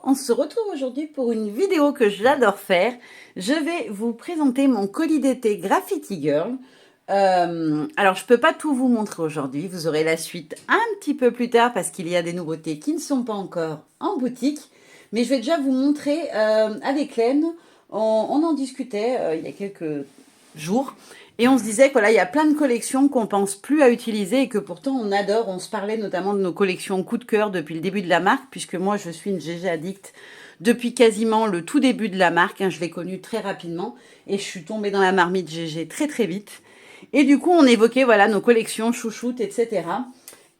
on se retrouve aujourd'hui pour une vidéo que j'adore faire. Je vais vous présenter mon colis d'été Graffiti Girl. Alors, je peux pas tout vous montrer aujourd'hui. Vous aurez la suite un petit peu plus tard parce qu'il y a des nouveautés qui ne sont pas encore en boutique. Mais je vais déjà vous montrer avec Len. On en discutait il y a quelques jours. Et on se disait que voilà, il y a plein de collections qu'on pense plus à utiliser et que pourtant on adore. On se parlait notamment de nos collections coup de cœur depuis le début de la marque, puisque moi je suis une GG addict depuis quasiment le tout début de la marque. Je l'ai connue très rapidement et je suis tombée dans la marmite GG très très vite. Et du coup on évoquait voilà nos collections chouchoutes, etc.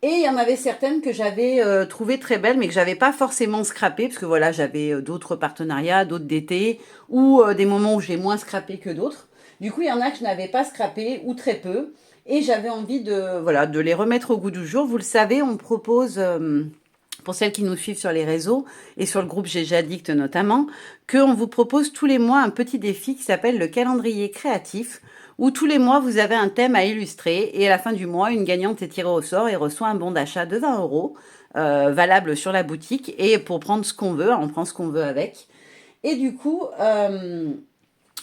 Et il y en avait certaines que j'avais trouvées très belles, mais que j'avais pas forcément scrappées, parce que voilà, j'avais d'autres partenariats, d'autres d'été, ou des moments où j'ai moins scrappé que d'autres. Du coup, il y en a que je n'avais pas scrappé, ou très peu, et j'avais envie de, voilà, de les remettre au goût du jour. Vous le savez, on propose, pour celles qui nous suivent sur les réseaux, et sur le groupe GG Addict notamment, qu'on vous propose tous les mois un petit défi qui s'appelle le calendrier créatif, où tous les mois, vous avez un thème à illustrer et à la fin du mois, une gagnante est tirée au sort et reçoit un bon d'achat de 20 euros, valable sur la boutique. Et pour prendre ce qu'on veut, on prend ce qu'on veut avec. Et du coup,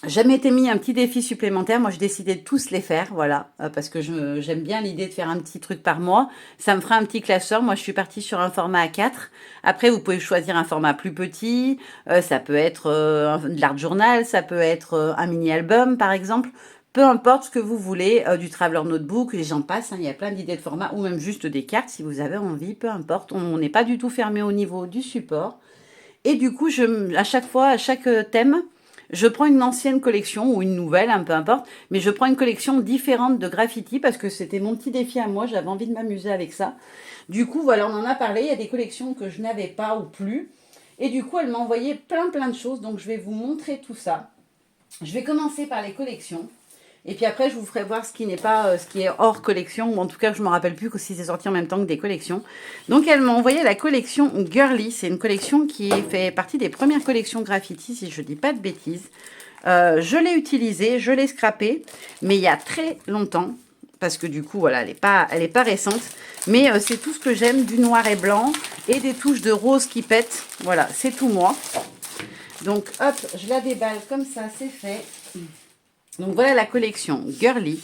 j'ai m'étais mis un petit défi supplémentaire. Moi, j'ai décidé de tous les faire, voilà, parce que j'aime bien l'idée de faire un petit truc par mois. Ça me fera un petit classeur. Moi, je suis partie sur un format A4. Après, vous pouvez choisir un format plus petit. Ça peut être de l'art journal, ça peut être un mini-album, par exemple. Peu importe ce que vous voulez, du Traveler Notebook, les gens passent, il y a plein d'idées de format, ou même juste des cartes si vous avez envie, peu importe. On n'est pas du tout fermé au niveau du support. Et du coup, à chaque fois, à chaque thème, je prends une ancienne collection ou une nouvelle, peu importe, mais je prends une collection différente de graffiti parce que c'était mon petit défi à moi, j'avais envie de m'amuser avec ça. Du coup, voilà, on en a parlé, il y a des collections que je n'avais pas ou plus. Et du coup, elle m'a envoyé plein de choses, donc je vais vous montrer tout ça. Je vais commencer par les collections. Et puis après, je vous ferai voir ce qui n'est pas, ce qui est hors collection, ou en tout cas, je ne me rappelle plus que si c'est sorti en même temps que des collections. Donc, elle m'a envoyé la collection Girly. C'est une collection qui fait partie des premières collections graffiti, si je ne dis pas de bêtises. Je l'ai utilisée, je l'ai scrappée, mais il y a très longtemps, parce que du coup, voilà, elle est pas récente. Mais c'est tout ce que j'aime, du noir et blanc, et des touches de rose qui pètent. Voilà, c'est tout moi. Donc, hop, je la déballe comme ça, c'est fait. Donc voilà la collection Girly.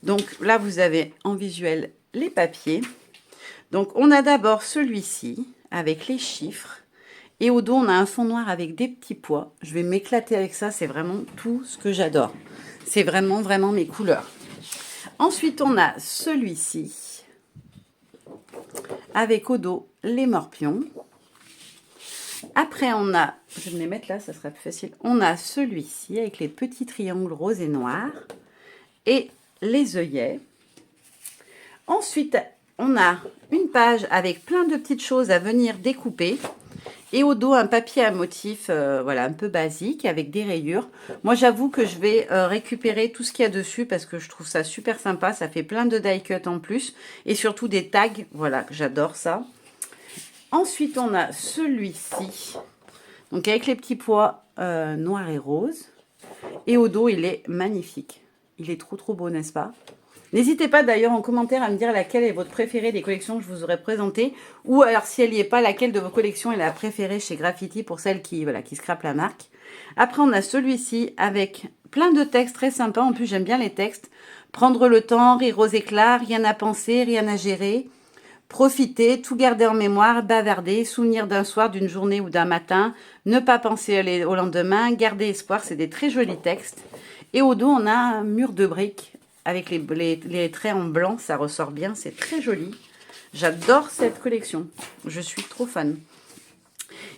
Donc là, vous avez en visuel les papiers. Donc on a d'abord celui-ci avec les chiffres. Et au dos, on a un fond noir avec des petits pois. Je vais m'éclater avec ça. C'est vraiment tout ce que j'adore. C'est vraiment mes couleurs. Ensuite, on a celui-ci avec au dos les morpions. Après, on a, je vais me les mettre là, ça sera plus facile. On a celui-ci avec les petits triangles roses et noirs et les œillets. Ensuite, on a une page avec plein de petites choses à venir découper. Et au dos, un papier à motif, voilà, un peu basique, avec des rayures. Moi, j'avoue que je vais récupérer tout ce qu'il y a dessus parce que je trouve ça super sympa. Ça fait plein de die cut en plus. Et surtout des tags, voilà, j'adore ça. Ensuite, on a celui-ci, donc avec les petits pois noirs et roses. Et au dos, il est magnifique. Il est trop beau, n'est-ce pas? N'hésitez pas d'ailleurs en commentaire à me dire laquelle est votre préférée des collections que je vous aurais présentées. Ou alors, si elle n'y est pas, laquelle de vos collections est la préférée chez Graffiti pour celles qui, voilà, qui scrapent la marque. Après, on a celui-ci avec plein de textes très sympas. En plus, j'aime bien les textes. Prendre le temps, rire aux éclats, rien à penser, rien à gérer. Profiter, tout garder en mémoire, bavarder, souvenir d'un soir, d'une journée ou d'un matin, ne pas penser au lendemain, garder espoir, c'est des très jolis textes. Et au dos, on a un mur de briques avec les traits en blanc, ça ressort bien, c'est très joli. J'adore cette collection, je suis trop fan.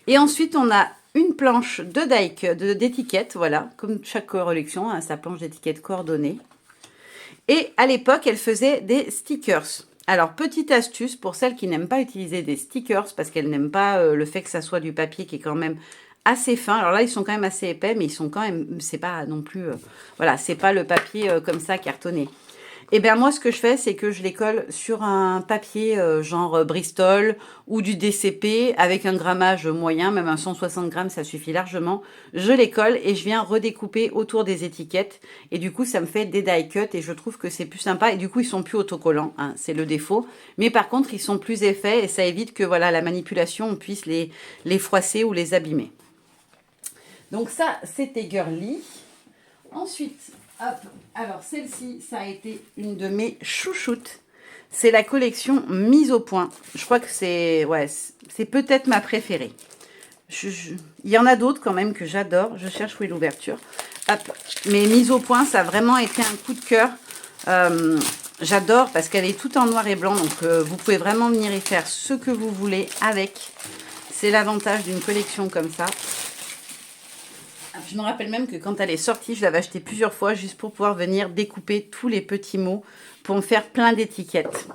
Et ensuite, on a une planche d'étiquettes, voilà, comme chaque collection, hein, sa planche d'étiquettes coordonnée. Et à l'époque, elle faisait des stickers. Alors, petite astuce pour celles qui n'aiment pas utiliser des stickers, parce qu'elles n'aiment pas le fait que ça soit du papier qui est quand même assez fin. Alors là, ils sont quand même assez épais, mais ils sont quand même, c'est pas non plus, voilà, c'est pas le papier comme ça cartonné. Et bien moi, ce que je fais, c'est que je les colle sur un papier genre Bristol ou du DCP avec un grammage moyen, même un 160 grammes, ça suffit largement. Je les colle et je viens redécouper autour des étiquettes. Et du coup, ça me fait des die cuts et je trouve que c'est plus sympa. Et du coup, ils sont plus autocollants, hein, c'est le défaut. Mais par contre, ils sont plus épais et ça évite que voilà, la manipulation, on puisse les froisser ou les abîmer. Donc ça, c'était Girly. Ensuite, hop, alors celle-ci, ça a été une de mes chouchoutes. C'est la collection Mise au point. Je crois que c'est c'est peut-être ma préférée. Il y en a d'autres quand même que j'adore. Je cherche où est l'ouverture. Hop, mais Mise au point, ça a vraiment été un coup de cœur. J'adore parce qu'elle est toute en noir et blanc. Donc vous pouvez vraiment venir y faire ce que vous voulez avec. C'est l'avantage d'une collection comme ça. Je me rappelle même que quand elle est sortie, je l'avais achetée plusieurs fois juste pour pouvoir venir découper tous les petits mots pour me faire plein d'étiquettes.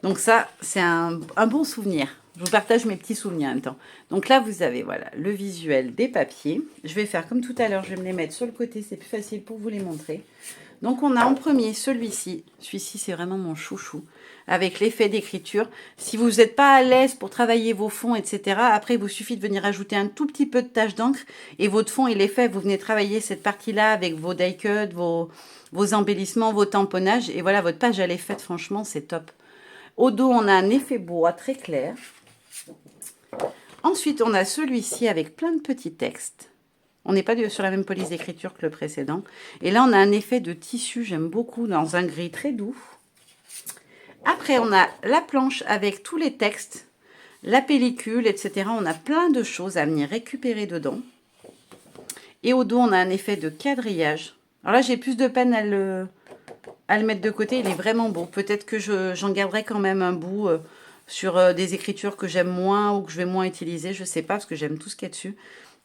Donc ça, c'est un bon souvenir. Je vous partage mes petits souvenirs en même temps. Donc là, vous avez voilà le visuel des papiers. Je vais faire comme tout à l'heure, je vais me les mettre sur le côté, c'est plus facile pour vous les montrer. Donc on a en premier celui-ci. Celui-ci, c'est vraiment mon chouchou. Avec l'effet d'écriture. Si vous n'êtes pas à l'aise pour travailler vos fonds, etc., après, il vous suffit de venir ajouter un tout petit peu de tache d'encre et votre fond, il est fait. Vous venez travailler cette partie-là avec vos die cuts, vos embellissements, vos tamponnages. Et voilà, votre page, elle est faite. Franchement, c'est top. Au dos, on a un effet bois très clair. Ensuite, on a celui-ci avec plein de petits textes. On n'est pas sur la même police d'écriture que le précédent. Et là, on a un effet de tissu, j'aime beaucoup, dans un gris très doux. Après, on a la planche avec tous les textes, la pellicule, etc. On a plein de choses à venir récupérer dedans. Et au dos, on a un effet de quadrillage. Alors là, j'ai plus de peine à le mettre de côté. Il est vraiment beau. Peut-être que j'en garderai quand même un bout sur des écritures que j'aime moins ou que je vais moins utiliser. Je ne sais pas, parce que j'aime tout ce qu'il y a dessus.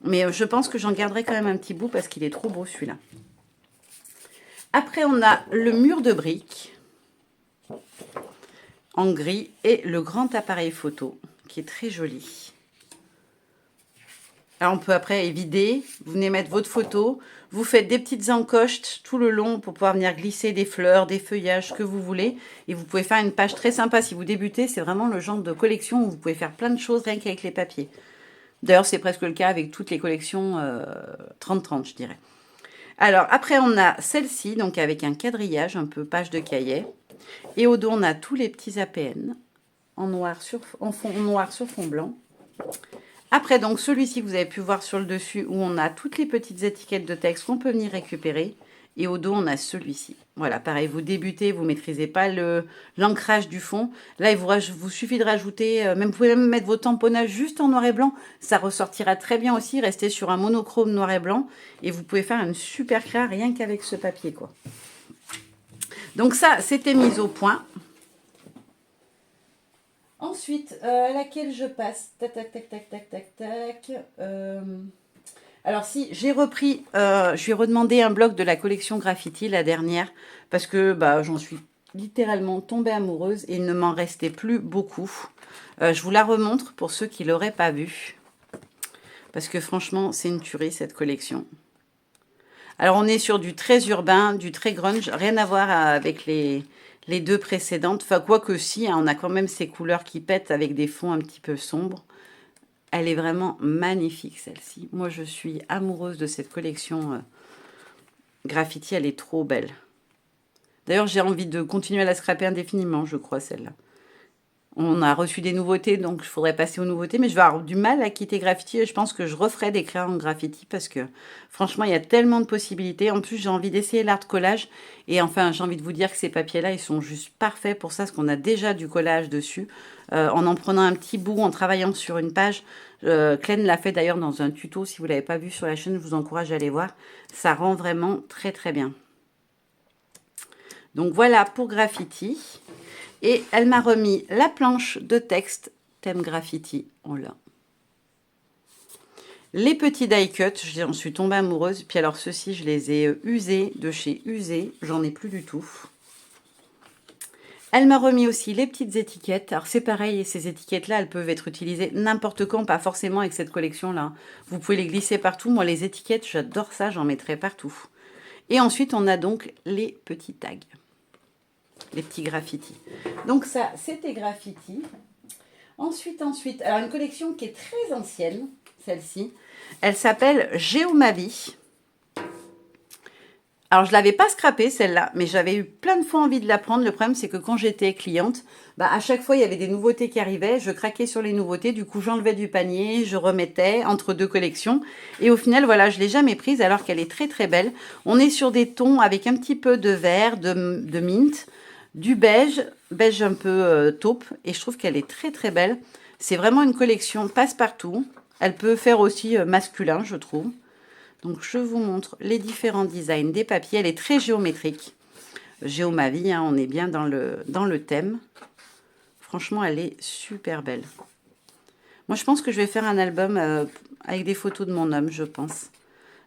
Mais je pense que j'en garderai quand même un petit bout parce qu'il est trop beau, celui-là. Après, on a le mur de briques en gris et le grand appareil photo qui est très joli. Alors on peut après vider, vous venez mettre votre photo, vous faites des petites encoches tout le long pour pouvoir venir glisser des fleurs, des feuillages, ce que vous voulez. Et vous pouvez faire une page très sympa si vous débutez. C'est vraiment le genre de collection où vous pouvez faire plein de choses rien qu'avec les papiers. D'ailleurs c'est presque le cas avec toutes les collections 30-30 je dirais. Alors après on a celle-ci, donc avec un quadrillage, un peu page de cahier. Et au dos, on a tous les petits APN en fond noir sur fond blanc. Après, donc, celui-ci que vous avez pu voir sur le dessus, où on a toutes les petites étiquettes de texte qu'on peut venir récupérer. Et au dos, on a celui-ci. Voilà, pareil, vous débutez, vous ne maîtrisez pas l'ancrage du fond. Là, il vous suffit de rajouter, vous pouvez même mettre vos tamponnages juste en noir et blanc. Ça ressortira très bien aussi, rester sur un monochrome noir et blanc. Et vous pouvez faire une super créa rien qu'avec ce papier, quoi. Donc ça, c'était Mise au point. Ensuite, à laquelle je passe. Tac, tac, tac, tac, tac, tac, tac. Alors si, j'ai repris, je lui ai redemandé un bloc de la collection Graffiti, la dernière, parce que j'en suis littéralement tombée amoureuse et il ne m'en restait plus beaucoup. Je vous la remontre pour ceux qui ne l'auraient pas vue. Parce que franchement, c'est une tuerie cette collection. Alors, on est sur du très urbain, du très grunge, rien à voir avec les deux précédentes. Enfin, quoi que si, hein, on a quand même ces couleurs qui pètent avec des fonds un petit peu sombres. Elle est vraiment magnifique, celle-ci. Moi, je suis amoureuse de cette collection Graffiti. Elle est trop belle. D'ailleurs, j'ai envie de continuer à la scraper indéfiniment, je crois, celle-là. On a reçu des nouveautés, donc il faudrait passer aux nouveautés. Mais je vais avoir du mal à quitter Graffiti et je pense que je referai des créas en Graffiti parce que franchement, il y a tellement de possibilités. En plus, j'ai envie d'essayer l'art collage. Et enfin, j'ai envie de vous dire que ces papiers-là, ils sont juste parfaits pour ça, parce qu'on a déjà du collage dessus. En prenant un petit bout, en travaillant sur une page. Clem l'a fait d'ailleurs dans un tuto. Si vous ne l'avez pas vu sur la chaîne, je vous encourage à aller voir. Ça rend vraiment très très bien. Donc voilà pour Graffiti. Et elle m'a remis la planche de texte thème Graffiti. Oh là. Les petits die cuts, j'en suis tombée amoureuse. Puis alors ceux-ci, je les ai usés de chez Usé. J'en ai plus du tout. Elle m'a remis aussi les petites étiquettes. Alors c'est pareil, ces étiquettes-là, elles peuvent être utilisées n'importe quand, pas forcément avec cette collection-là. Vous pouvez les glisser partout. Moi, les étiquettes, j'adore ça, j'en mettrai partout. Et ensuite, on a donc les petits tags. les petits graffitis. Donc ça, c'était graffiti. Ensuite, alors une collection qui est très ancienne, celle-ci. Elle s'appelle Géomavie. Alors, je ne l'avais pas scrappée, celle-là, mais j'avais eu plein de fois envie de la prendre. Le problème, c'est que quand j'étais cliente, à chaque fois, il y avait des nouveautés qui arrivaient. Je craquais sur les nouveautés. Du coup, j'enlevais du panier, je remettais entre deux collections. Et au final, voilà, je ne l'ai jamais prise alors qu'elle est très, très belle. On est sur des tons avec un petit peu de vert, de mint, du beige un peu taupe. Et je trouve qu'elle est très, très belle. C'est vraiment une collection passe-partout. Elle peut faire aussi masculin, je trouve. Donc, je vous montre les différents designs des papiers. Elle est très géométrique. Géomavie, hein, on est bien dans le thème. Franchement, elle est super belle. Moi, je pense que je vais faire un album avec des photos de mon homme, je pense.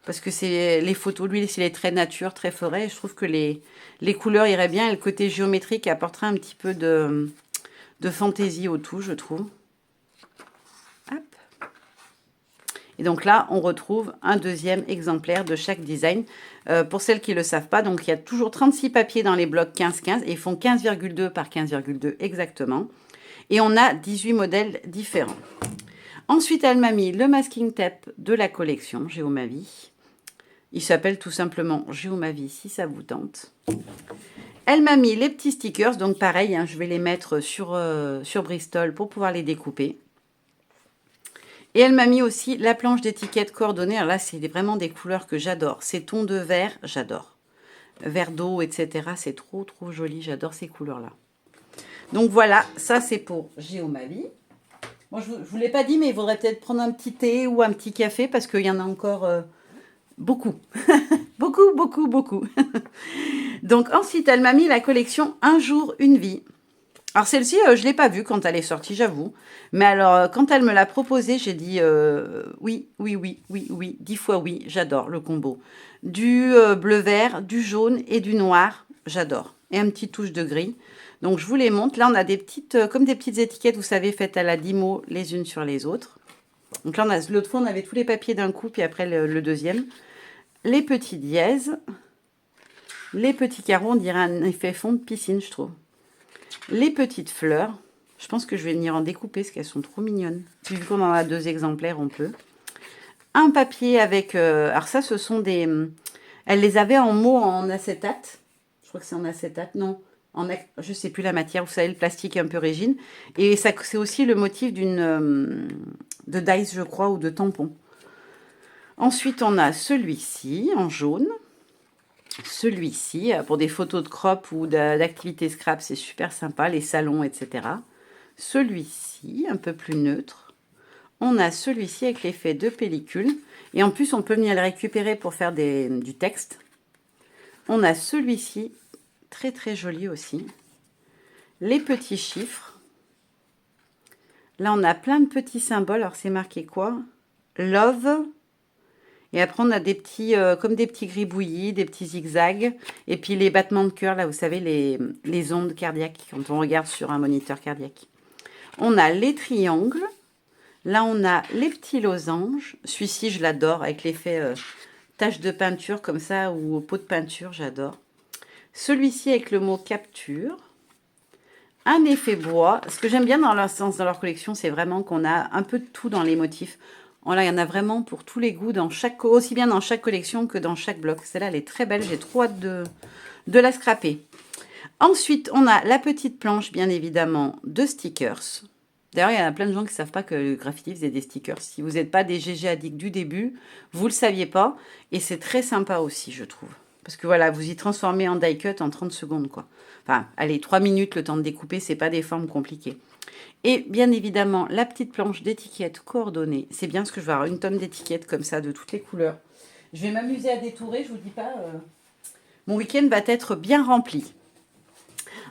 Parce que c'est les photos, lui, il est très nature, très forêt. Et je trouve que les couleurs iraient bien. Et le côté géométrique apportera un petit peu de fantaisie au tout, je trouve. Hop. Et donc là, on retrouve un deuxième exemplaire de chaque design. Pour celles qui ne le savent pas, donc il y a toujours 36 papiers dans les blocs 15-15 et ils font 15,2 par 15,2 exactement. Et on a 18 modèles différents. Ensuite, elle m'a mis le masking tape de la collection Géomavie. Il s'appelle tout simplement Géomavie si ça vous tente. Elle m'a mis les petits stickers, donc pareil, hein, je vais les mettre sur Bristol pour pouvoir les découper. Et elle m'a mis aussi la planche d'étiquette coordonnée. Alors là, c'est vraiment des couleurs que j'adore. Ces tons de vert, j'adore. Vert d'eau, etc. C'est trop, trop joli. J'adore ces couleurs-là. Donc voilà, ça c'est pour Géomavie. Bon, je ne vous l'ai pas dit, mais il faudrait peut-être prendre un petit thé ou un petit café parce qu'il y en a encore beaucoup. beaucoup, beaucoup, beaucoup. Donc ensuite, elle m'a mis la collection Un jour, une vie. Alors celle-ci, je ne l'ai pas vue quand elle est sortie, j'avoue. Mais alors, quand elle me l'a proposée, j'ai dit oui, oui, oui, oui, oui, 10 fois oui, j'adore le combo. Du bleu-vert, du jaune et du noir, j'adore. Et un petit touche de gris. Donc je vous les montre. Là, on a des petites, comme des petites étiquettes, vous savez, faites à la Dymo les unes sur les autres. Donc là, l'autre fois, on avait tous les papiers d'un coup, puis après le deuxième. Les petits dièses. Les petits carreaux, on dirait un effet fond de piscine, je trouve. Les petites fleurs. Je pense que je vais venir en découper parce qu'elles sont trop mignonnes. Puis vu qu'on en a 2 exemplaires, on peut. Un papier avec... alors ça, ce sont des... Elle les avait en mots en acétate. Je crois que c'est en acétate, non. Je ne sais plus la matière, vous savez, le plastique un peu résine. Et ça, c'est aussi le motif de dice, je crois, ou de tampon. Ensuite, on a celui-ci en jaune. Celui-ci, pour des photos de crop ou d'activités scrap, c'est super sympa, les salons, etc. Celui-ci, un peu plus neutre. On a celui-ci avec l'effet de pellicule. Et en plus, on peut venir le récupérer pour faire du texte. On a celui-ci, très très joli aussi. Les petits chiffres. Là, on a plein de petits symboles. Alors, c'est marqué quoi? Love. Et après, on a des petits, comme des petits gribouillis, des petits zigzags. Et puis, les battements de cœur, là, vous savez, les ondes cardiaques, quand on regarde sur un moniteur cardiaque. On a les triangles. Là, on a les petits losanges. Celui-ci, je l'adore, avec l'effet tache de peinture, comme ça, ou pot de peinture, j'adore. Celui-ci, avec le mot capture. Un effet bois. Ce que j'aime bien dans leur collection, c'est vraiment qu'on a un peu de tout dans les motifs. Là, il y en a vraiment pour tous les goûts, aussi bien dans chaque collection que dans chaque bloc. Celle-là, elle est très belle. J'ai trop hâte de la scraper. Ensuite, on a la petite planche, bien évidemment, de stickers. D'ailleurs, il y en a plein de gens qui ne savent pas que le graffiti faisait des stickers. Si vous n'êtes pas des GG addicts du début, vous ne le saviez pas. Et c'est très sympa aussi, je trouve. Parce que voilà, vous y transformez en die cut en 30 secondes, quoi. Enfin, allez, 3 minutes le temps de découper, c'est pas des formes compliquées. Et bien évidemment, la petite planche d'étiquettes coordonnées. C'est bien parce que je vais avoir une tonne d'étiquettes comme ça, de toutes les couleurs. Je vais m'amuser à détourer, je vous dis pas. Mon week-end va être bien rempli.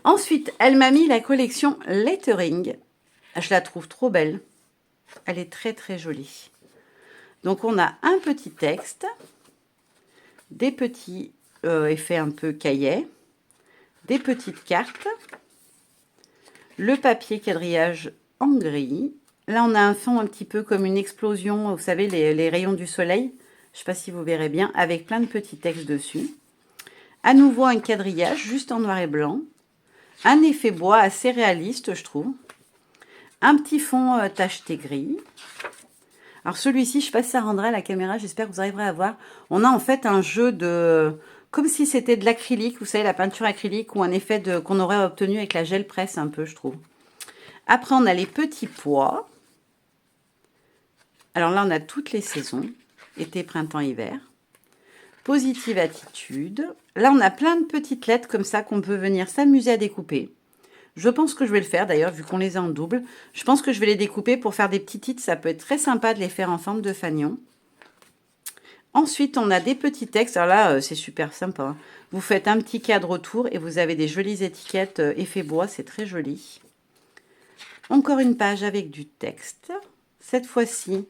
Ensuite, elle m'a mis la collection Lettering. Je la trouve trop belle. Elle est très très jolie. Donc on a un petit texte, des petits effets un peu cahiers, des petites cartes, le papier quadrillage en gris. Là, on a un fond un petit peu comme une explosion, vous savez, les rayons du soleil. Je ne sais pas si vous verrez bien, avec plein de petits textes dessus. À nouveau, un quadrillage juste en noir et blanc. Un effet bois assez réaliste, je trouve. Un petit fond tacheté gris. Alors celui-ci, je ne sais pas si ça rendra à la caméra, j'espère que vous arriverez à voir. On a en fait un jeu de... Comme si c'était de l'acrylique, vous savez, la peinture acrylique, ou un effet qu'on aurait obtenu avec la gel presse un peu, je trouve. Après, on a les petits pois. Alors là, on a toutes les saisons. Été, printemps, hiver. Positive attitude. Là, on a plein de petites lettres comme ça qu'on peut venir s'amuser à découper. Je pense que je vais le faire d'ailleurs, vu qu'on les a en double. Je pense que je vais les découper pour faire des petits titres. Ça peut être très sympa de les faire en forme de fanion. Ensuite, on a des petits textes. Alors là, c'est super sympa, hein. Vous faites un petit cadre autour et vous avez des jolies étiquettes effet bois. C'est très joli. Encore une page avec du texte. Cette fois-ci,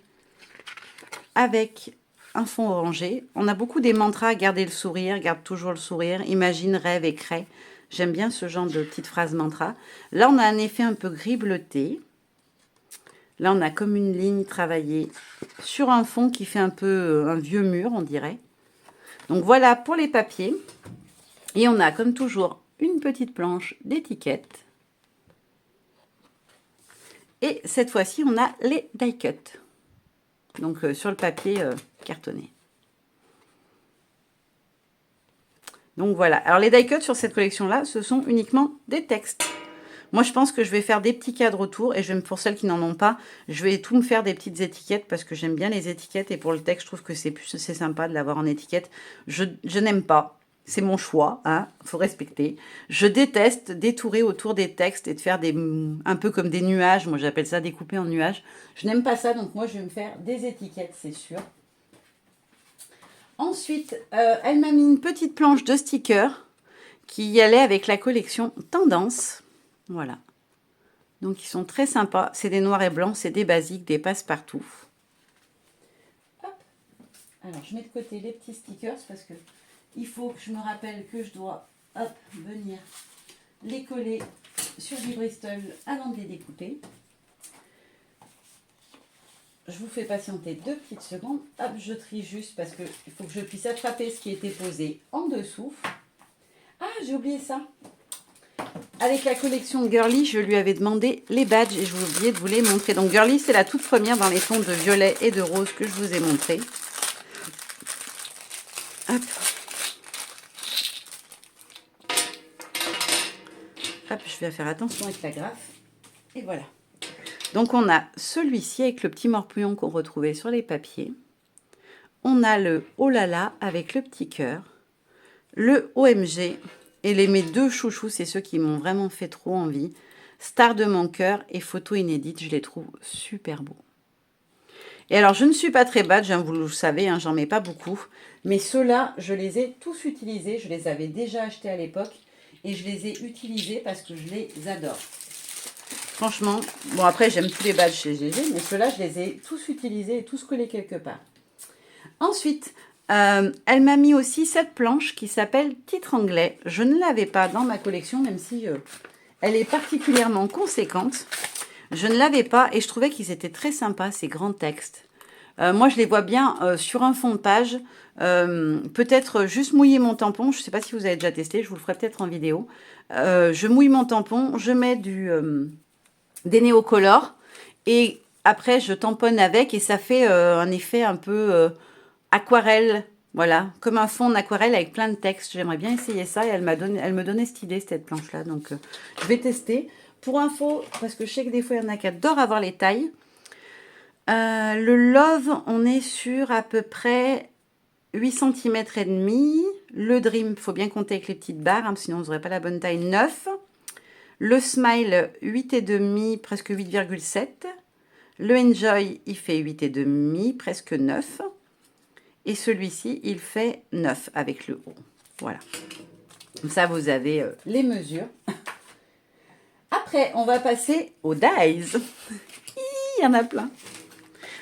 avec un fond orangé. On a beaucoup des mantras. Garder le sourire, garde toujours le sourire. Imagine, rêve et crée. J'aime bien ce genre de petites phrases mantra. Là, on a un effet un peu gris bleuté. Là, on a comme une ligne travaillée sur un fond qui fait un peu un vieux mur, on dirait. Donc, voilà pour les papiers. Et on a, comme toujours, une petite planche d'étiquettes. Et cette fois-ci, on a les die cuts. Donc, sur le papier cartonné. Donc voilà, alors les die cuts sur cette collection-là, ce sont uniquement des textes. Moi, je pense que je vais faire des petits cadres autour et pour celles qui n'en ont pas, je vais tout me faire des petites étiquettes parce que j'aime bien les étiquettes et pour le texte, je trouve que c'est sympa de l'avoir en étiquette. Je n'aime pas, c'est mon choix, hein, faut respecter. Je déteste détourer autour des textes et de faire un peu comme des nuages. Moi, j'appelle ça découper en nuages. Je n'aime pas ça, donc moi, je vais me faire des étiquettes, c'est sûr. Ensuite, elle m'a mis une petite planche de stickers qui y allait avec la collection Tendance. Voilà. Donc, ils sont très sympas. C'est des noirs et blancs, c'est des basiques, des passe-partout. Alors, je mets de côté les petits stickers parce que il faut que je me rappelle que je dois venir les coller sur du Bristol avant de les découper. Je vous fais patienter 2 petites secondes. Hop, je trie juste parce qu'il faut que je puisse attraper ce qui était posé en dessous. Ah, j'ai oublié ça. Avec la collection de Girly, je lui avais demandé les badges et je vous ai oublié de vous les montrer. Donc Girly, c'est la toute première dans les tons de violet et de rose que je vous ai montré. Hop. Hop, je vais faire attention avec la graffe. Et voilà. Donc, on a celui-ci avec le petit morpion qu'on retrouvait sur les papiers. On a le oh là là avec le petit cœur. Le OMG. Et mes 2 chouchous, c'est ceux qui m'ont vraiment fait trop envie. Star de mon cœur et photo inédite. Je les trouve super beaux. Et alors, je ne suis pas très badge, hein, vous le savez, hein, j'en mets pas beaucoup. Mais ceux-là, je les ai tous utilisés. Je les avais déjà achetés à l'époque. Et je les ai utilisés parce que je les adore. Franchement, bon après j'aime tous les badges chez GG, mais ceux-là je les ai tous utilisés et tous collés quelque part. Ensuite, elle m'a mis aussi cette planche qui s'appelle Titre anglais. Je ne l'avais pas dans ma collection, même si elle est particulièrement conséquente. Je ne l'avais pas et je trouvais qu'ils étaient très sympas, ces grands textes. Moi, je les vois bien sur un fond de page. Peut-être juste mouiller mon tampon. Je ne sais pas si vous avez déjà testé, je vous le ferai peut-être en vidéo. Je mouille mon tampon, je mets des néocolores et après je tamponne avec et ça fait un effet un peu aquarelle, voilà, comme un fond d'aquarelle avec plein de textes. J'aimerais bien essayer ça et elle me donnait cette idée, cette planche là, donc je vais tester. Pour info, parce que je sais que des fois il y en a qui adorent avoir les tailles, le Love, on est sur à peu près 8 cm et demi. Le Dream, il faut bien compter avec les petites barres, hein, sinon vous n'aurez pas la bonne taille, 9. Le Smile, 8,5, presque 8,7. Le Enjoy, il fait 8,5, presque 9. Et celui-ci, il fait 9 avec le haut. Voilà. Comme ça, vous avez les mesures. Après, on va passer aux dies. Il y en a plein.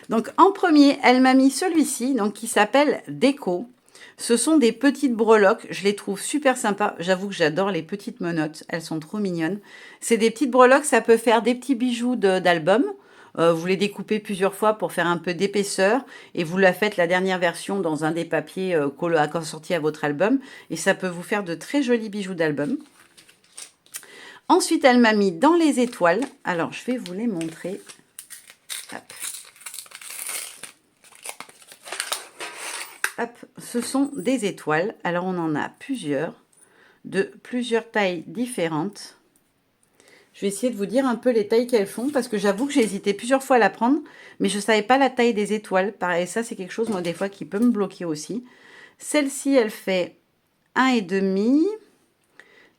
Donc, en premier, elle m'a mis celui-ci, donc qui s'appelle Déco. Ce sont des petites breloques, je les trouve super sympas. J'avoue que j'adore les petites menottes, elles sont trop mignonnes. C'est des petites breloques, ça peut faire des petits bijoux d'album. Vous les découpez plusieurs fois pour faire un peu d'épaisseur et vous la faites la dernière version dans un des papiers sortis à votre album. Et ça peut vous faire de très jolis bijoux d'album. Ensuite, elle m'a mis dans les étoiles. Alors, je vais vous les montrer. Hop. Hop, ce sont des étoiles. Alors, on en a plusieurs, de plusieurs tailles différentes. Je vais essayer de vous dire un peu les tailles qu'elles font, parce que j'avoue que j'ai hésité plusieurs fois à la prendre, mais je ne savais pas la taille des étoiles. Pareil, ça, c'est quelque chose, moi, des fois, qui peut me bloquer aussi. Celle-ci, elle fait 1,5.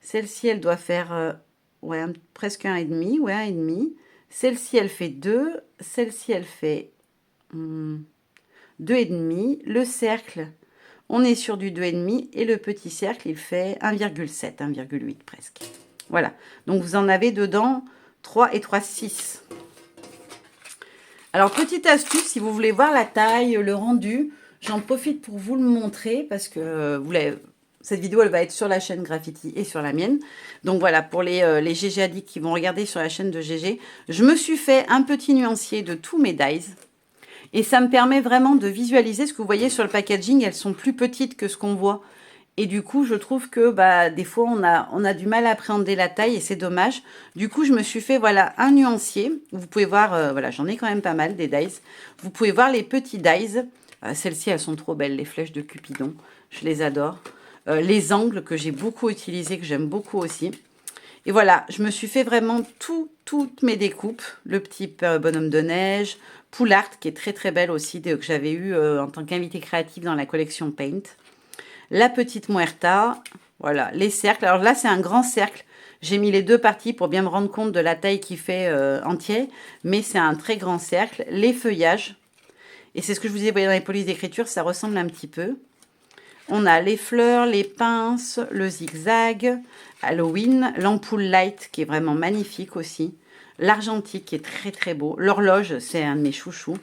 Celle-ci, elle doit faire ouais, presque 1,5. Ouais, 1,5. Celle-ci, elle fait 2. Celle-ci, elle fait 2,5. Le cercle, on est sur du 2,5. Et le petit cercle, il fait 1,7, 1,8 presque. Voilà. Donc, vous en avez dedans 3 et 3, 6. Alors, petite astuce, si vous voulez voir la taille, le rendu, j'en profite pour vous le montrer parce que cette vidéo, elle va être sur la chaîne Graffiti et sur la mienne. Donc voilà, pour les GG addicts qui vont regarder sur la chaîne de GG, je me suis fait un petit nuancier de tous mes dies. Et ça me permet vraiment de visualiser ce que vous voyez sur le packaging. Elles sont plus petites que ce qu'on voit. Et du coup, je trouve que des fois, on a du mal à appréhender la taille et c'est dommage. Du coup, je me suis fait voilà, un nuancier. Vous pouvez voir, voilà, j'en ai quand même pas mal des dies. Vous pouvez voir les petits dies. Celles-ci, elles sont trop belles, les flèches de Cupidon. Je les adore. Les angles que j'ai beaucoup utilisés, que j'aime beaucoup aussi. Et voilà, je me suis fait vraiment toutes mes découpes. Le petit bonhomme de neige, Poulart, qui est très très belle aussi, que j'avais eu en tant qu'invité créatif dans la collection Paint. La petite Muerta, voilà, les cercles. Alors là, c'est un grand cercle. J'ai mis les deux parties pour bien me rendre compte de la taille qu'il fait entier, mais c'est un très grand cercle. Les feuillages, et c'est ce que je vous disais, vous voyez dans les polices d'écriture, ça ressemble un petit peu. On a les fleurs, les pinces, le zigzag, Halloween, l'ampoule light qui est vraiment magnifique aussi, l'argentique qui est très très beau, l'horloge, c'est un de mes chouchous.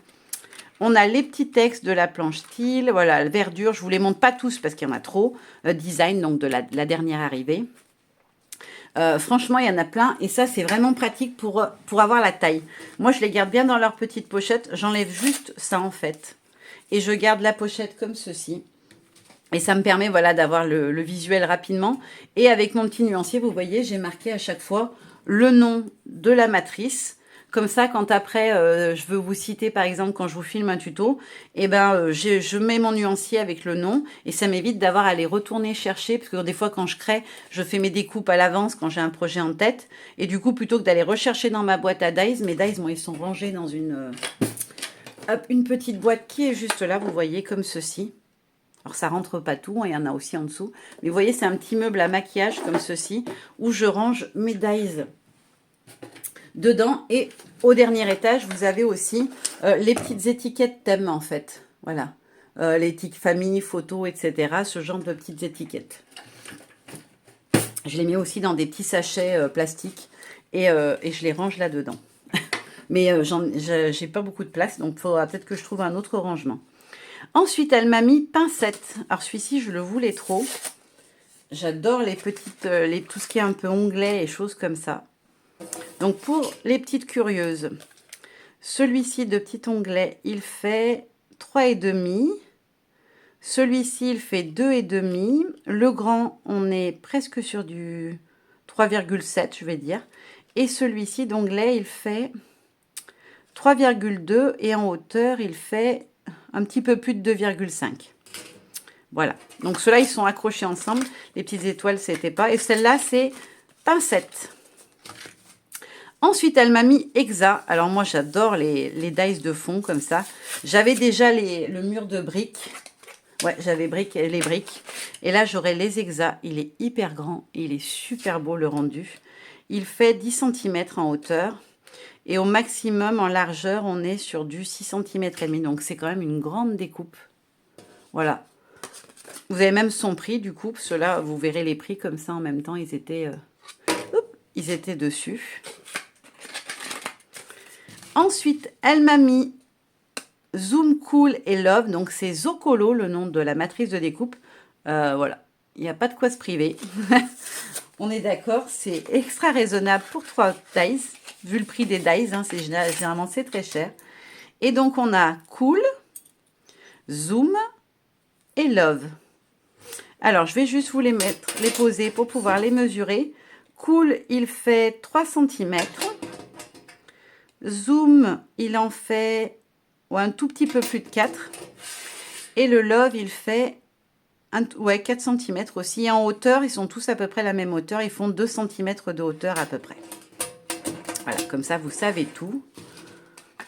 On a les petits textes de la planche style, voilà, verdure, je ne vous les montre pas tous parce qu'il y en a trop. Design, donc de la dernière arrivée. Franchement, il y en a plein et ça, c'est vraiment pratique pour avoir la taille. Moi, je les garde bien dans leur petite pochette. J'enlève juste ça, en fait. Et je garde la pochette comme ceci. Et ça me permet voilà, d'avoir le visuel rapidement. Et avec mon petit nuancier, vous voyez, j'ai marqué à chaque fois le nom de la matrice. Comme ça, quand après, je veux vous citer, par exemple, quand je vous filme un tuto, eh ben, je mets mon nuancier avec le nom et ça m'évite d'avoir à les retourner chercher. Parce que des fois, quand je crée, je fais mes découpes à l'avance quand j'ai un projet en tête. Et du coup, plutôt que d'aller rechercher dans ma boîte à dies, mes dies, bon, ils sont rangés dans une petite boîte qui est juste là, vous voyez, comme ceci. Alors, ça rentre pas tout, hein, il y en a aussi en dessous. Mais vous voyez, c'est un petit meuble à maquillage comme ceci, où je range mes dies dedans. Et au dernier étage, vous avez aussi les petites étiquettes thème, en fait. Voilà. Les famille, photos, etc. Ce genre de petites étiquettes. Je les mets aussi dans des petits sachets plastiques et je les range là-dedans. Mais j'ai pas beaucoup de place, donc il faudra peut-être que je trouve un autre rangement. Ensuite, elle m'a mis pincette. Alors, celui-ci, je le voulais trop. J'adore les petites, tout ce qui est un peu onglet et choses comme ça. Donc, pour les petites curieuses, celui-ci de petit onglet, il fait 3,5. Celui-ci, il fait 2,5. Le grand, on est presque sur du 3,7, je vais dire. Et celui-ci d'onglet, il fait 3,2. Et en hauteur, il fait un petit peu plus de 2,5. Voilà. Donc, ceux-là, ils sont accrochés ensemble. Les petites étoiles, c'était pas. Et celle-là, c'est pincette. Ensuite, elle m'a mis Exa. Alors, moi, j'adore les dies de fond comme ça. J'avais déjà le mur de briques. Ouais, j'avais les briques. Et là, j'aurai les Exa. Il est hyper grand. Et il est super beau, le rendu. Il fait 10 cm en hauteur. Et au maximum, en largeur, on est sur du 6 cm et demi. Donc, c'est quand même une grande découpe. Voilà. Vous avez même son prix, du coup. Ceux-là, vous verrez les prix comme ça en même temps. Ils étaient dessus. Ensuite, elle m'a mis Zoom Cool et Love. Donc, c'est Zocolo, le nom de la matrice de découpe. Voilà. Il n'y a pas de quoi se priver. On est d'accord. C'est extra raisonnable pour 3 dies. Vu le prix des dies, hein, généralement, c'est très cher. Et donc, on a Cool, Zoom et Love. Alors, je vais juste vous les poser pour pouvoir les mesurer. Cool, il fait 3 centimètres. Zoom, il en fait un tout petit peu plus de 4. Et le Love, il fait 4 cm aussi. Et en hauteur, ils sont tous à peu près la même hauteur. Ils font 2 cm de hauteur à peu près. Voilà, comme ça, vous savez tout.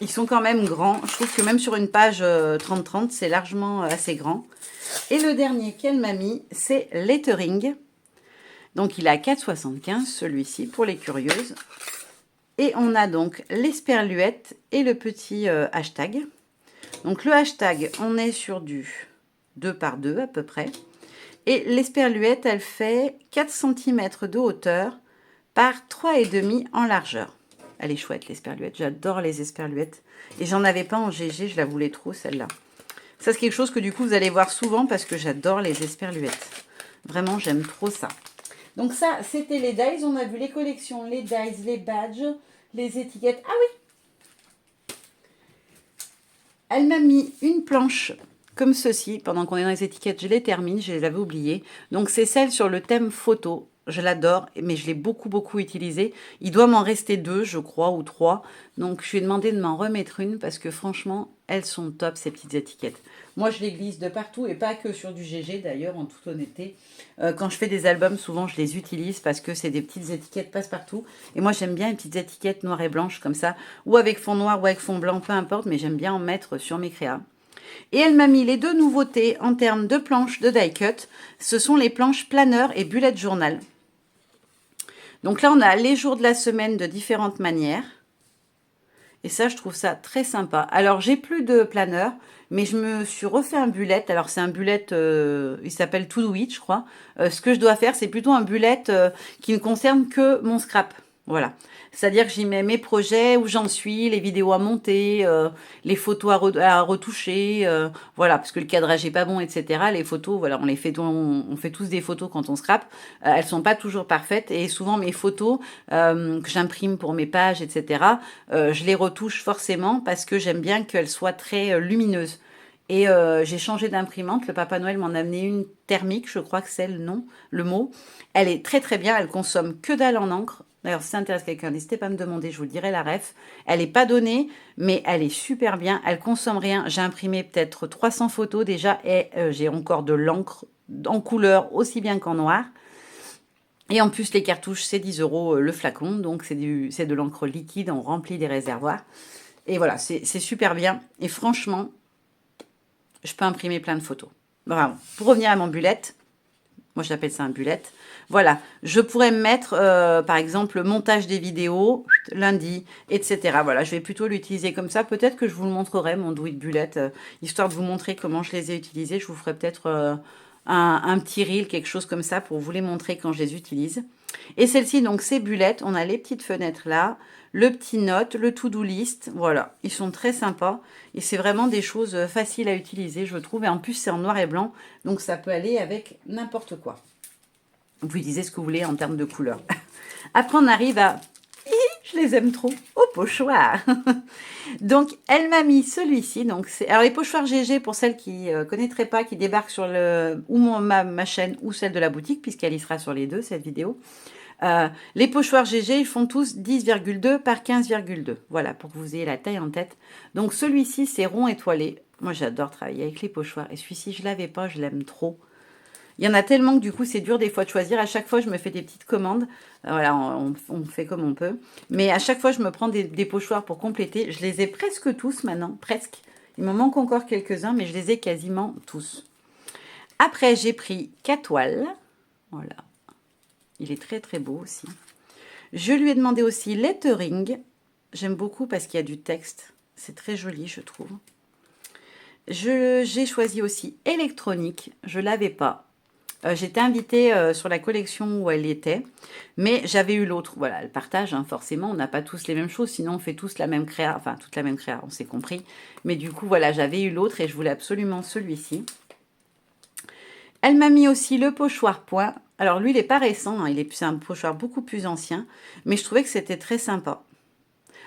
Ils sont quand même grands. Je trouve que même sur une page 30-30, c'est largement assez grand. Et le dernier qu'elle m'a mis, c'est Lettering. Donc, il a 4,75, celui-ci, pour les curieuses. Et on a donc l'esperluette et le petit hashtag. Donc, le hashtag, on est sur du 2 par 2 à peu près. Et l'esperluette, elle fait 4 cm de hauteur par 3,5 en largeur. Elle est chouette, l'esperluette. J'adore les esperluettes. Et j'en avais pas en GG, je la voulais trop, celle-là. Ça, c'est quelque chose que du coup, vous allez voir souvent parce que j'adore les esperluettes. Vraiment, j'aime trop ça. Donc ça, c'était les dies. On a vu les collections, les dies, les badges, les étiquettes. Ah oui! Elle m'a mis une planche comme ceci. Pendant qu'on est dans les étiquettes, je les termine. Je les avais oubliées. Donc, c'est celle sur le thème photo. Je l'adore, mais je l'ai beaucoup utilisée. Il doit m'en rester 2, je crois, ou 3. Donc, je lui ai demandé de m'en remettre une parce que franchement, elles sont top, ces petites étiquettes. Moi, je les glisse de partout et pas que sur du GG, d'ailleurs, en toute honnêteté. Quand je fais des albums, souvent, je les utilise parce que c'est des petites étiquettes passe-partout. Et moi, j'aime bien les petites étiquettes noires et blanches comme ça, ou avec fond noir ou avec fond blanc, peu importe, mais j'aime bien en mettre sur mes créas. Et elle m'a mis les 2 nouveautés en termes de planches de die cut. Ce sont les planches planeur et bullet journal. Donc là, on a les jours de la semaine de différentes manières. Et ça, je trouve ça très sympa. Alors, j'ai plus de planeur, mais je me suis refait un bullet. Alors, c'est un bullet, il s'appelle To Do It, je crois. Ce que je dois faire, c'est plutôt un bullet qui ne concerne que mon scrap. Voilà. C'est-à-dire que j'y mets mes projets, où j'en suis, les vidéos à monter, les photos à retoucher, voilà, parce que le cadrage est pas bon, etc. Les photos, voilà, on fait tous des photos quand on scrape. Elles sont pas toujours parfaites et souvent mes photos que j'imprime pour mes pages, etc. Je les retouche forcément parce que j'aime bien qu'elles soient très lumineuses. Et j'ai changé d'imprimante. Le Papa Noël m'en a amené une thermique, je crois que c'est le mot. Elle est très bien. Elle consomme que dalle en encre. D'ailleurs, si ça intéresse quelqu'un, n'hésitez pas à me demander, je vous dirai la ref. Elle n'est pas donnée, mais elle est super bien. Elle consomme rien. J'ai imprimé peut-être 300 photos déjà et j'ai encore de l'encre en couleur aussi bien qu'en noir. Et en plus, les cartouches, c'est 10 € le flacon. Donc, c'est de l'encre liquide. On remplit des réservoirs. Et voilà, c'est super bien. Et franchement, je peux imprimer plein de photos. Bravo. Pour revenir à mon bullet, moi j'appelle ça un bullet. Voilà, je pourrais me mettre, par exemple, montage des vidéos, lundi, etc. Voilà, je vais plutôt l'utiliser comme ça. Peut-être que je vous le montrerai, mon Do It Bullet, histoire de vous montrer comment je les ai utilisés. Je vous ferai peut-être un petit reel, quelque chose comme ça, pour vous les montrer quand je les utilise. Et celle-ci, donc, c'est bullet. On a les petites fenêtres là, le petit note, le to-do list. Voilà, ils sont très sympas. Et c'est vraiment des choses faciles à utiliser, je trouve. Et en plus, c'est en noir et blanc. Donc, ça peut aller avec n'importe quoi. Vous utilisez ce que vous voulez en termes de couleurs. Après, on arrive à... Je les aime trop. Au pochoir. Donc, elle m'a mis celui-ci. Donc, alors, les pochoirs GG, pour celles qui ne connaîtraient pas, qui débarquent sur ma chaîne ou celle de la boutique, puisqu'elle y sera sur les deux, cette vidéo. Les pochoirs GG, ils font tous 10,2 par 15,2. Voilà, pour que vous ayez la taille en tête. Donc, celui-ci, c'est rond étoilé. Moi, j'adore travailler avec les pochoirs. Et celui-ci, je ne l'avais pas, je l'aime trop. Il y en a tellement que du coup, c'est dur des fois de choisir. À chaque fois, je me fais des petites commandes. Voilà, on fait comme on peut. Mais à chaque fois, je me prends des pochoirs pour compléter. Je les ai presque tous maintenant, presque. Il me manque encore quelques-uns, mais je les ai quasiment tous. Après, j'ai pris Catoile. Voilà. Il est très beau aussi. Je lui ai demandé aussi Lettering. J'aime beaucoup parce qu'il y a du texte. C'est très joli, je trouve. J'ai choisi aussi Électronique. Je ne l'avais pas. J'étais invitée sur la collection où elle était, mais j'avais eu l'autre. Voilà, le partage, hein, forcément, on n'a pas tous les mêmes choses, sinon on fait tous la même créa, enfin toute la même créa, on s'est compris. Mais du coup, voilà, j'avais eu l'autre et je voulais absolument celui-ci. Elle m'a mis aussi le pochoir point. Alors lui, il n'est pas récent, hein, c'est un pochoir beaucoup plus ancien, mais je trouvais que c'était très sympa.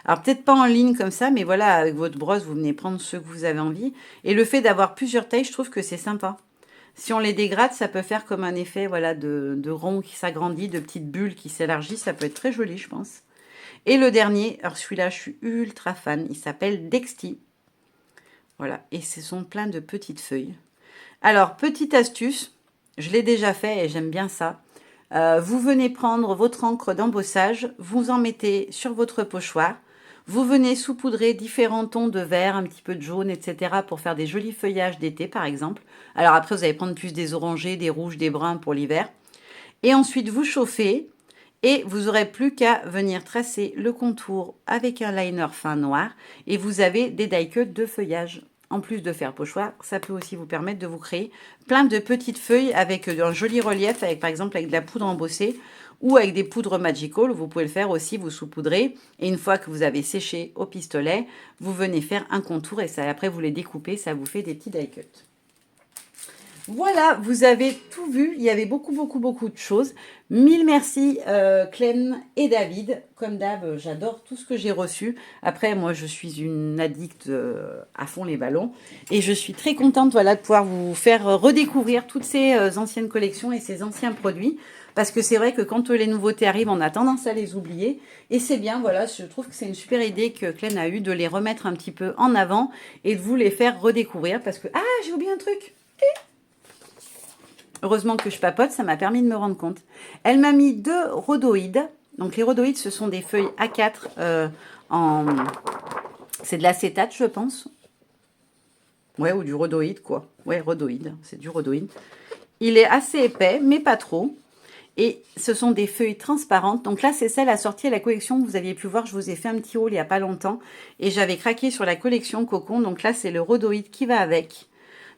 Alors peut-être pas en ligne comme ça, mais voilà, avec votre brosse, vous venez prendre ceux que vous avez envie. Et le fait d'avoir plusieurs tailles, je trouve que c'est sympa. Si on les dégrade, ça peut faire comme un effet voilà, de rond qui s'agrandit, de petites bulles qui s'élargissent. Ça peut être très joli, je pense. Et le dernier, alors celui-là, je suis ultra fan. Il s'appelle Dexty. Voilà, et ce sont plein de petites feuilles. Alors, petite astuce, je l'ai déjà fait et j'aime bien ça. Vous venez prendre votre encre d'embossage, vous en mettez sur votre pochoir. Vous venez saupoudrer différents tons de vert, un petit peu de jaune, etc. pour faire des jolis feuillages d'été, par exemple. Alors après, vous allez prendre plus des orangés, des rouges, des bruns pour l'hiver. Et ensuite, vous chauffez et vous n'aurez plus qu'à venir tracer le contour avec un liner fin noir. Et vous avez des die-cuts de feuillage. En plus de faire pochoir, ça peut aussi vous permettre de vous créer plein de petites feuilles avec un joli relief, avec par exemple avec de la poudre embossée ou avec des poudres magical. Vous pouvez le faire aussi, vous saupoudrez. Et une fois que vous avez séché au pistolet, vous venez faire un contour et ça, après vous les découpez, ça vous fait des petits die-cuts. Voilà, vous avez tout vu. Il y avait beaucoup de choses. Mille merci Clem et David. Comme d'hab, j'adore tout ce que j'ai reçu. Après, moi, je suis une addict à fond les ballons. Et je suis très contente voilà, de pouvoir vous faire redécouvrir toutes ces anciennes collections et ces anciens produits. Parce que c'est vrai que quand les nouveautés arrivent, on a tendance à les oublier. Et c'est bien, voilà, je trouve que c'est une super idée que Clem a eue de les remettre un petit peu en avant et de vous les faire redécouvrir. Parce que, ah, j'ai oublié un truc. Heureusement que je papote, ça m'a permis de me rendre compte. Elle m'a mis 2 rhodoïdes. Donc les rhodoïdes, ce sont des feuilles A4 en... C'est de l'acétate, je pense. Ouais, ou du rhodoïde, quoi. Ouais, rhodoïde, c'est du rhodoïde. Il est assez épais, mais pas trop. Et ce sont des feuilles transparentes. Donc là, c'est celle assortie à la collection que vous aviez pu voir. Je vous ai fait un petit haul il n'y a pas longtemps. Et j'avais craqué sur la collection Cocon. Donc là, c'est le rhodoïde qui va avec.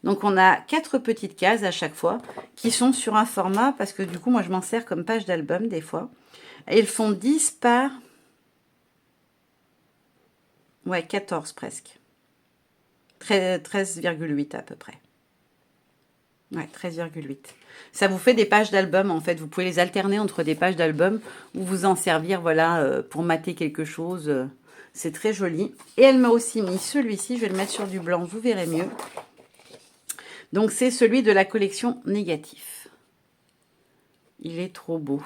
Donc, on a 4 petites cases à chaque fois qui sont sur un format, parce que du coup, moi, je m'en sers comme page d'album des fois. Et ils font 10 par... Ouais, 14 presque. 13,8 à peu près. Ouais, 13,8. Ça vous fait des pages d'album, en fait. Vous pouvez les alterner entre des pages d'album ou vous en servir, voilà, pour mater quelque chose. C'est très joli. Et elle m'a aussi mis celui-ci. Je vais le mettre sur du blanc, vous verrez mieux. Donc, c'est celui de la collection Négatif. Il est trop beau.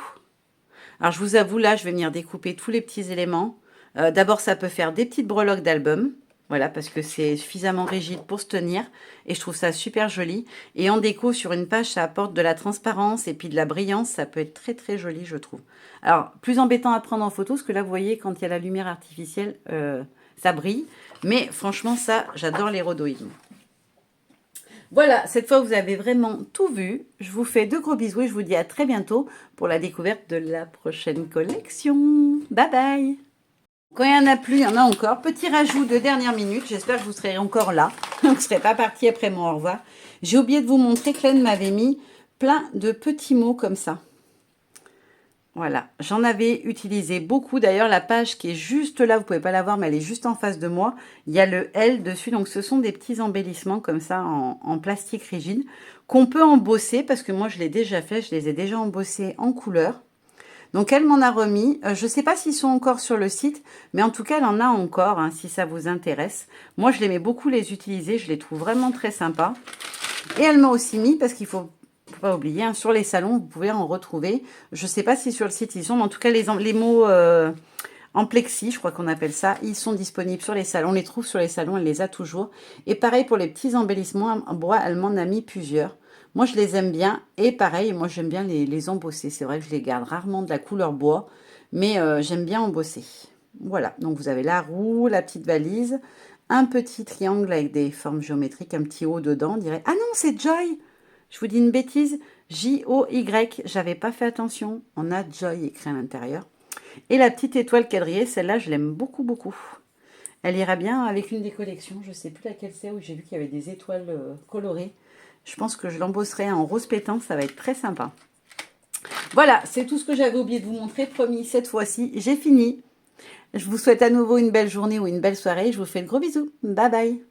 Alors, je vous avoue, là, je vais venir découper tous les petits éléments. D'abord, ça peut faire des petites breloques d'album. Voilà, parce que c'est suffisamment rigide pour se tenir. Et je trouve ça super joli. Et en déco, sur une page, ça apporte de la transparence et puis de la brillance. Ça peut être très, très joli, je trouve. Alors, plus embêtant à prendre en photo, parce que là, vous voyez, quand il y a la lumière artificielle, ça brille. Mais franchement, ça, j'adore les rhodoïdes. Voilà, cette fois, vous avez vraiment tout vu. Je vous fais de gros bisous et je vous dis à très bientôt pour la découverte de la prochaine collection. Bye bye! Quand il n'y en a plus, il y en a encore. Petit rajout de dernière minute. J'espère que vous serez encore là. Vous ne serez pas parti après mon au revoir. J'ai oublié de vous montrer que Clem m'avait mis plein de petits mots comme ça. Voilà, j'en avais utilisé beaucoup. D'ailleurs, la page qui est juste là, vous ne pouvez pas la voir, mais elle est juste en face de moi. Il y a le L dessus. Donc, ce sont des petits embellissements comme ça en plastique rigide qu'on peut embosser parce que moi, je l'ai déjà fait. Je les ai déjà embossés en couleur. Donc, elle m'en a remis. Je ne sais pas s'ils sont encore sur le site, mais en tout cas, elle en a encore, hein, si ça vous intéresse. Moi, je l'aimais beaucoup les utiliser. Je les trouve vraiment très sympas. Et elle m'a aussi mis, parce qu'il faut pas oublier, hein, sur les salons, vous pouvez en retrouver. Je ne sais pas si sur le site ils sont, mais en tout cas, les mots en plexi, je crois qu'on appelle ça, ils sont disponibles sur les salons. On les trouve sur les salons, elle les a toujours. Et pareil pour les petits embellissements en bois, elle m'en a mis plusieurs. Moi, je les aime bien. Et pareil, moi, j'aime bien les embosser. C'est vrai que je les garde rarement de la couleur bois, mais j'aime bien embosser. Voilà, donc vous avez la roue, la petite valise, un petit triangle avec des formes géométriques, un petit haut dedans, on dirait... Ah non, c'est Joy! Je vous dis une bêtise, J-O-Y, j'avais pas fait attention. On a Joy écrit à l'intérieur. Et la petite étoile quadrillée, celle-là, je l'aime beaucoup. Elle ira bien avec une des collections, je sais plus laquelle c'est, où j'ai vu qu'il y avait des étoiles colorées. Je pense que je l'embosserai en rose pétant, ça va être très sympa. Voilà, c'est tout ce que j'avais oublié de vous montrer. Promis, cette fois-ci, j'ai fini. Je vous souhaite à nouveau une belle journée ou une belle soirée. Je vous fais de gros bisous. Bye bye.